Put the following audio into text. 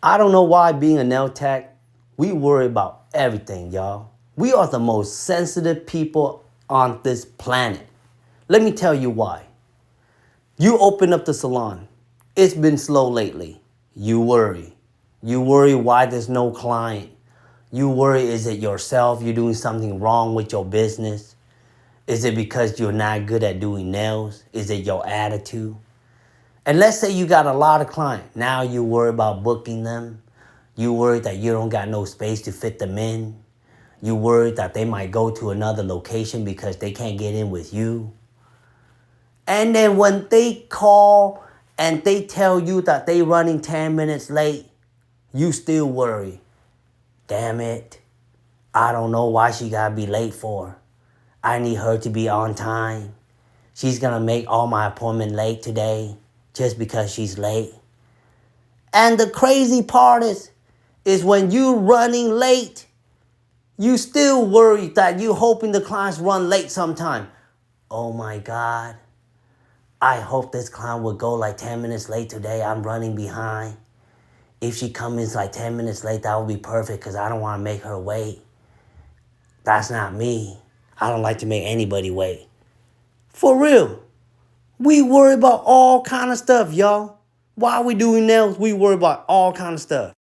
I don't know why being a nail tech, we worry about everything, y'all. We are the most sensitive people on this planet. Let me tell you why. You open up the salon. It's been slow lately. You worry. You worry why there's no client. You worry, is it yourself? You're doing something wrong with your business? Is it because you're not good at doing nails? Is it your attitude? And let's say you got a lot of clients. Now you worry about booking them. You worry that you don't got no space to fit them in. You worry that they might go to another location because they can't get in with you. And then when they call and they tell you that they running 10 minutes late, you still worry. Damn it. I don't know why she gotta be late for. I need her to be on time. She's gonna make all my appointment late today just because she's late. And the crazy part is when you running late, you still worry that you hoping the clients run late sometime. Oh my God. I hope this client will go like 10 minutes late today. I'm running behind. If she comes like 10 minutes late, that would be perfect because I don't want to make her wait. That's not me. I don't like to make anybody wait. For real. We worry about all kind of stuff, y'all. While we doing nails, we worry about all kind of stuff.